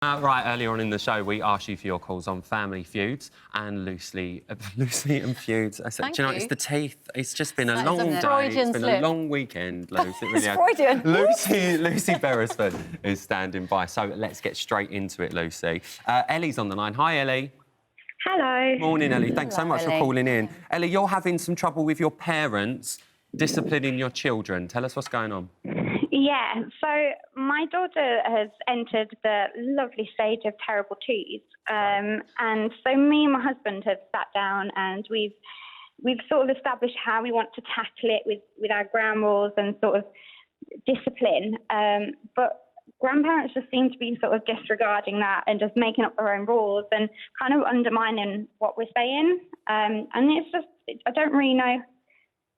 Right, earlier on in the show, we asked you for your calls on family feuds and loosely and feuds. I said, do you know, it's the teeth. It's just been a long day. It's been a long weekend, Lucy. It really has. Freudian. Lucy Beresford is standing by. So let's get straight into it, Lucy. Ellie's on the line. Hi, Ellie. Hello. Morning, Ellie. Thanks so much for calling in. Ellie, you're having some trouble with your parents disciplining your children. Tell us what's going on. Yeah, so my daughter has entered the lovely stage of terrible twos. And so me and my husband have sat down and we've sort of established how we want to tackle it with our ground rules and sort of discipline. But grandparents just seem to be sort of disregarding that and just making up their own rules and kind of undermining what we're saying. And it's just, I don't really know.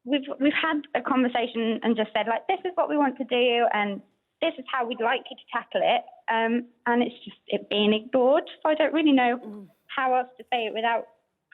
We've had a conversation and just said, like, this is what we want to do and this is how we'd like you to tackle it. And it's just it being ignored. So I don't really know how else to say it without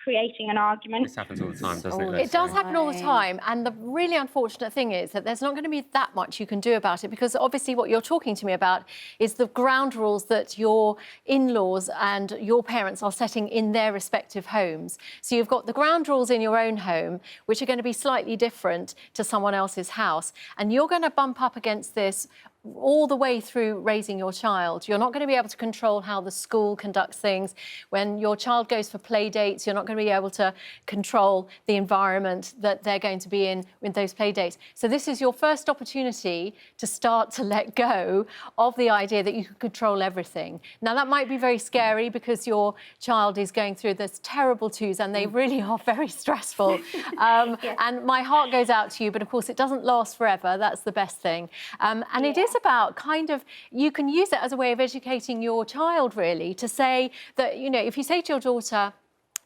creating an argument. This happens all the time, doesn't it? It does happen all the time. And the really unfortunate thing is that there's not going to be that much you can do about it, because obviously what you're talking to me about is the ground rules that your in-laws and your parents are setting in their respective homes. So you've got the ground rules in your own home, which are going to be slightly different to someone else's house. And you're going to bump up against this all the way through raising your child. You're not going to be able to control how the school conducts things. When your child goes for play dates, you're not going to be able to control the environment that they're going to be in with those play dates. So this is your first opportunity to start to let go of the idea that you can control everything. Now, that might be very scary because your child is going through this terrible twos and they really are very stressful. And my heart goes out to you, but of course it doesn't last forever. That's the best thing. And it is about kind of, you can use it as a way of educating your child, really, to say that, you know, if you say to your daughter,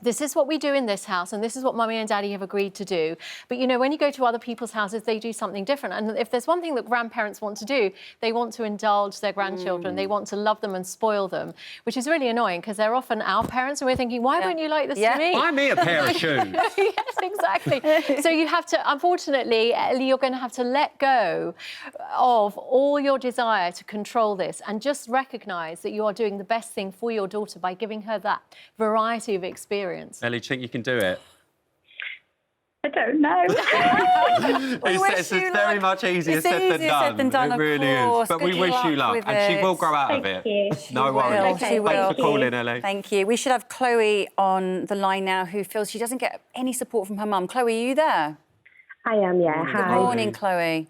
this is what we do in this house and this is what mummy and daddy have agreed to do. But, you know, when you go to other people's houses, they do something different. And if there's one thing that grandparents want to do, they want to indulge their grandchildren. They want to love them and spoil them, which is really annoying because they're often our parents and we're thinking, why won't you like this to me? Buy me a pair of shoes. Yes, exactly. So you have to, unfortunately, Ellie, you're going to have to let go of all your desire to control this and just recognise that you are doing the best thing for your daughter by giving her that variety of experience. Ellie, do you think you can do it? I don't know. It's very much easier said than done. It really is. But we wish you luck, and she will grow out of it. No worries. She will. Thanks for calling, Ellie. Thank you. We should have Chloe on the line now, who feels she doesn't get any support from her mum. Chloe, are you there? I am, yeah. Hi. Good morning, Chloe.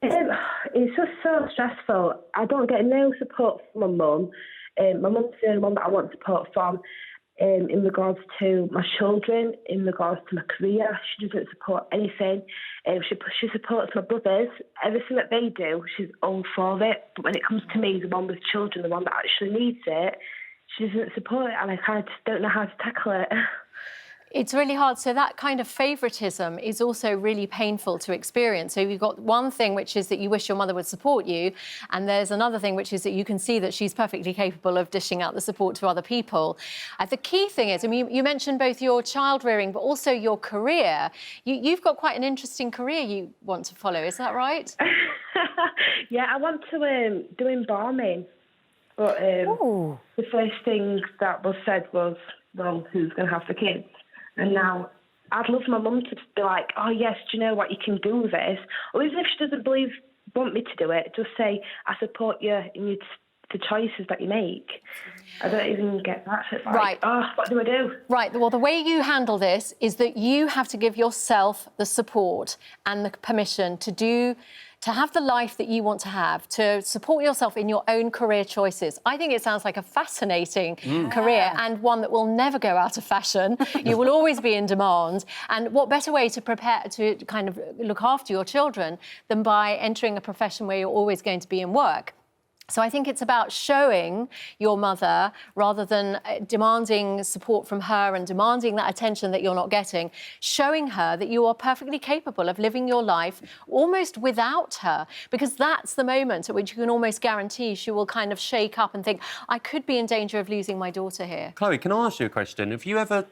It's just so stressful. I don't get no support from my mum. My mum's the only one that I want support from. In regards to my children, in regards to my career, she doesn't support anything. She supports my brothers. Everything that they do, she's all for it. But when it comes to me, the one with children, the one that actually needs it, she doesn't support it, and I kind of just don't know how to tackle it. It's really hard. So that kind of favouritism is also really painful to experience. So you've got one thing, which is that you wish your mother would support you, and there's another thing, which is that you can see that she's perfectly capable of dishing out the support to other people. The key thing is, I mean, you mentioned both your child rearing, but also your career. You've got quite an interesting career you want to follow, is that right? Yeah, I want to do embalming. But the first thing that was said was, well, who's going to have the kids? And now I'd love my mum to be like, oh, yes, do you know what, you can do this. Or even if she doesn't want me to do it, just say, I support you in the choices that you make. I don't even get that. It's like, right. Oh, what do I do? Right. Well, the way you handle this is that you have to give yourself the support and the permission to have the life that you want to have, to support yourself in your own career choices. I think it sounds like a fascinating career and one that will never go out of fashion. You will always be in demand. And what better way to prepare to kind of look after your children than by entering a profession where you're always going to be in work? So I think it's about showing your mother, rather than demanding support from her and demanding that attention that you're not getting, showing her that you are perfectly capable of living your life almost without her, because that's the moment at which you can almost guarantee she will kind of shake up and think, I could be in danger of losing my daughter here. Chloe, can I ask you a question? Have you ever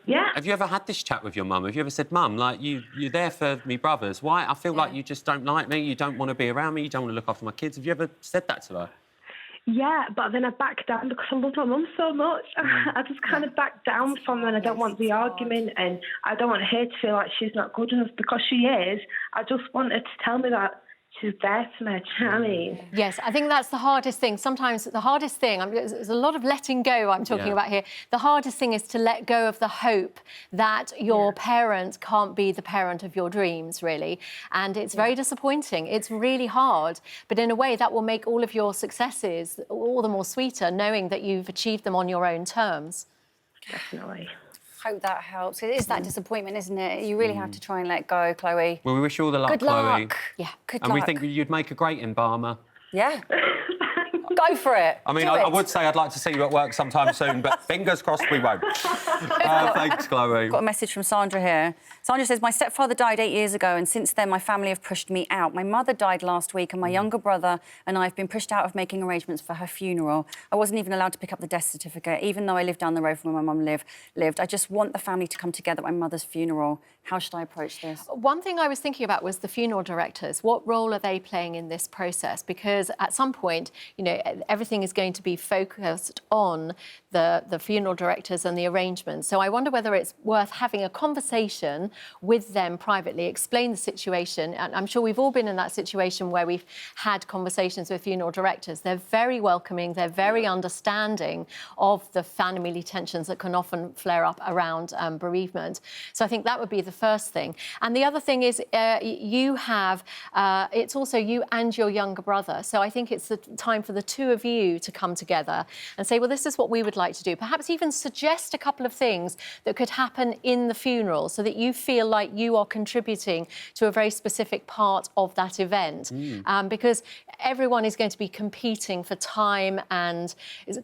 had this chat with your mum? Have you ever said, Mum, like, you're there for me brothers. Why? I feel like you just don't like me, you don't want to be around me, you don't want to look after my kids. Have you ever said that to her? Yeah, but then I backed down because I love my mum so much. I just kind of backed down from her, and I don't want the argument, and I don't want her to feel like she's not good enough, because she is. I just want her to tell me that she's there for me, do you know what I mean? Yes, I think that's the hardest thing. Sometimes the hardest thing, there's a lot of letting go I'm talking about here. The hardest thing is to let go of the hope that your parent can't be the parent of your dreams, really. And it's very disappointing. It's really hard. But in a way, that will make all of your successes all the more sweeter, knowing that you've achieved them on your own terms. Definitely. Hope that helps. It is that disappointment, isn't it? You really have to try and let go, Chloe. Well, we wish you all the luck, Good Chloe. luck. Yeah, good and luck. we think you'd make a great embalmer. Yeah. Go for it. I mean, I would say I'd like to see you at work sometime soon, but fingers crossed we won't. Thanks, Chloe. Got a message from Sandra here. Sandra says, my stepfather died 8 years ago, and since then my family have pushed me out. My mother died last week, and my younger brother and I have been pushed out of making arrangements for her funeral. I wasn't even allowed to pick up the death certificate, even though I lived down the road from where my mum lived. I just want the family to come together at my mother's funeral. How should I approach this? One thing I was thinking about was the funeral directors. What role are they playing in this process? Because at some point, you know, everything is going to be focused on the funeral directors and the arrangements. So I wonder whether it's worth having a conversation with them privately, explain the situation. And I'm sure we've all been in that situation where we've had conversations with funeral directors. They're very welcoming, they're very understanding of the family tensions that can often flare up around bereavement. So I think that would be the first thing. And the other thing is you have, it's also you and your younger brother. So I think it's the time for the two of you to come together and say, well, this is what we would like to do. Perhaps even suggest a couple of things that could happen in the funeral so that you feel like you are contributing to a very specific part of that event. Because everyone is going to be competing for time and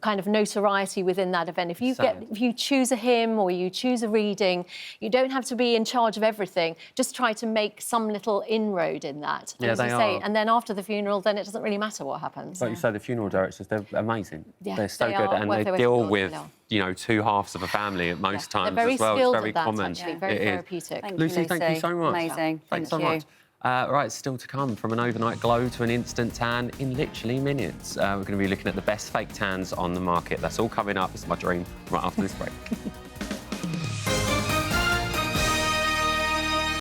kind of notoriety within that event. If you choose a hymn or you choose a reading, you don't have to be in charge of everything. Just try to make some little inroad in that. Yeah, they are. And then after the funeral, then it doesn't really matter what happens. Like you say, the funeral directors, they're amazing. Yeah, they're so they good, are. and Well, they they're deal very with, skilled. you know, two halves of a family at most times They're very as well. skilled It's very at that, common. actually, very It is. therapeutic. Thank Lucy, you, thank you so much. Amazing. Thanks so Thank you. much. Right, still to come, from an overnight glow to an instant tan in literally minutes. We're going to be looking at the best fake tans on the market. That's all coming up. It's my dream right after this break.